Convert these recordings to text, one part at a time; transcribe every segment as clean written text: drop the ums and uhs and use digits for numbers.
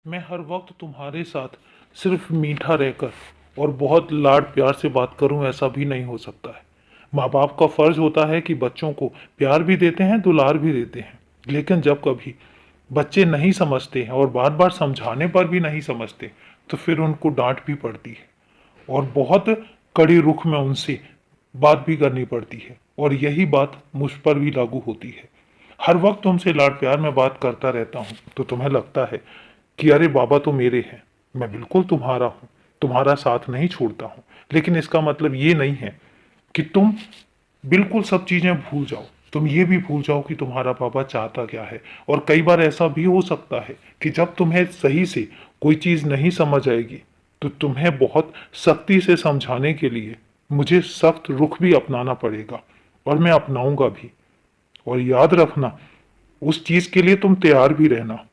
मैं हर वक्त तुम्हारे साथ सिर्फ मीठा रहकर और बहुत लाड प्यार से बात करूं, ऐसा भी नहीं हो सकता है। माँ बाप का फर्ज होता है कि बच्चों को प्यार भी देते हैं, दुलार भी देते हैं। लेकिन जब कभी बच्चे नहीं समझते हैं और बार बार समझाने पर भी नहीं समझते, तो फिर उनको डांट भी पड़ती है और बहुत कड़ी रुख में उनसे बात भी करनी पड़ती है। और यही बात मुझ पर भी लागू होती है। हर वक्त तुमसे लाड प्यार में बात करता रहता हूँ तो तुम्हें लगता है कि अरे बाबा तो मेरे हैं, मैं बिल्कुल तुम्हारा हूँ, तुम्हारा साथ नहीं छोड़ता हूँ। लेकिन इसका मतलब ये नहीं है कि तुम बिल्कुल सब चीजें भूल जाओ। तुम ये भी भूल जाओ कि तुम्हारा पापा चाहता क्या है। और कई बार ऐसा भी हो सकता है कि जब तुम्हें सही से कोई चीज नहीं समझ आएगी, तो तुम्हें बहुत सख्ती से समझाने के लिए मुझे सख्त रुख भी अपनाना पड़ेगा, और मैं अपनाऊंगा भी। और याद रखना, उस चीज के लिए तुम तैयार भी रहना,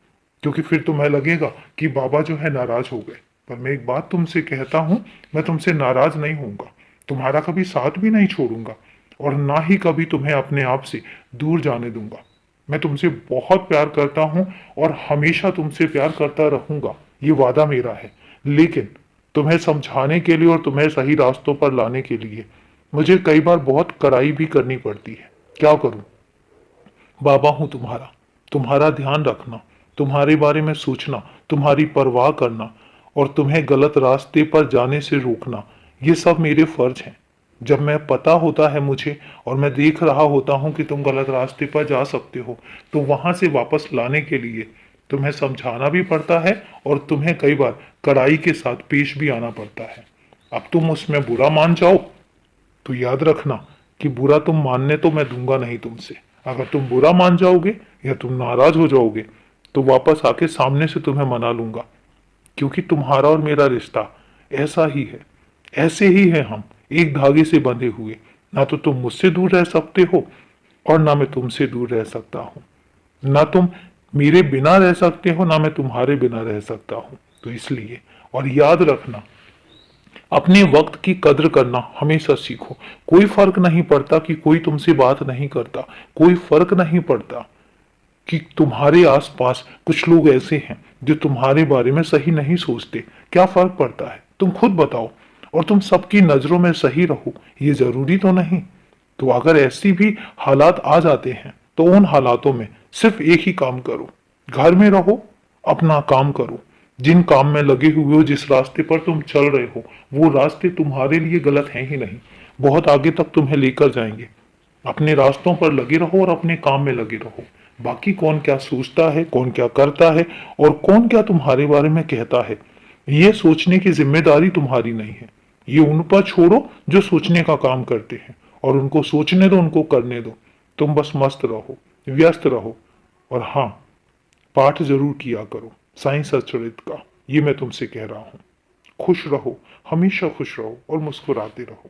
क्योंकि फिर तुम्हें लगेगा कि बाबा जो है नाराज हो गए। पर मैं एक बात तुमसे कहता हूं, मैं तुमसे नाराज नहीं होऊंगा, तुम्हारा कभी साथ भी नहीं छोड़ूंगा, और ना ही कभी तुम्हें अपने आप से दूर जाने दूंगा। मैं तुमसे बहुत प्यार करता हूं और हमेशा तुमसे प्यार करता रहूंगा, ये वादा मेरा है। लेकिन तुम्हें समझाने के लिए और तुम्हें सही रास्तों पर लाने के लिए मुझे कई बार बहुत कड़ाई भी करनी पड़ती है। क्या करूं? बाबा हूं तुम्हारा, तुम्हारा ध्यान रखना, तुम्हारे बारे में सोचना, तुम्हारी परवाह करना और तुम्हें गलत रास्ते पर जाने से रोकना, ये सब मेरे फर्ज हैं। जब मैं पता होता है मुझे और मैं देख रहा होता हूं कि तुम गलत रास्ते पर जा सकते हो, तो वहां से वापस लाने के लिए तुम्हें समझाना भी पड़ता है और तुम्हें कई बार कड़ाई के साथ पेश भी आना पड़ता है। अब तुम उसमें बुरा मान जाओ तो याद रखना कि बुरा तुम मानने तो मैं दूंगा नहीं तुमसे। अगर तुम बुरा मान जाओगे या तुम नाराज हो जाओगे, तो वापस आके सामने से तुम्हें मना लूंगा, क्योंकि तुम्हारा और मेरा रिश्ता ऐसा ही है। ऐसे ही है हम, एक धागे से बंधे हुए। ना तो तुम मुझसे दूर रह सकते हो और ना मैं तुमसे दूर रह सकता हूँ। ना तुम मेरे बिना रह सकते हो, ना मैं तुम्हारे बिना रह सकता हूँ। तो इसलिए, और याद रखना, अपने वक्त की कद्र करना हमेशा सीखो। कोई फर्क नहीं पड़ता कि कोई तुमसे बात नहीं करता, कोई फर्क नहीं पड़ता कि तुम्हारे आसपास कुछ लोग ऐसे हैं जो तुम्हारे बारे में सही नहीं सोचते। क्या फर्क पड़ता है? तुम खुद बताओ। और तुम सबकी नजरों में सही रहो, ये जरूरी तो नहीं। तो अगर ऐसी भी हालात आ जाते हैं, तो उन हालातों में सिर्फ एक ही काम करो, घर में रहो, अपना काम करो। जिन काम में लगे हुए हो, जिस रास्ते पर तुम चल रहे हो, वो रास्ते तुम्हारे लिए गलत हैं ही नहीं, बहुत आगे तक तुम्हें लेकर जाएंगे। अपने रास्तों पर लगे रहो और अपने काम में लगे रहो। बाकी कौन क्या सोचता है, कौन क्या करता है और कौन क्या तुम्हारे बारे में कहता है, ये सोचने की जिम्मेदारी तुम्हारी नहीं है। ये उन पर छोड़ो जो सोचने का काम करते हैं, और उनको सोचने दो, उनको करने दो। तुम बस मस्त रहो, व्यस्त रहो, और हाँ, पाठ जरूर किया करो साईं सच्चरित्र का, ये मैं तुमसे कह रहा हूं। खुश रहो, हमेशा खुश रहो और मुस्कुराते रहो।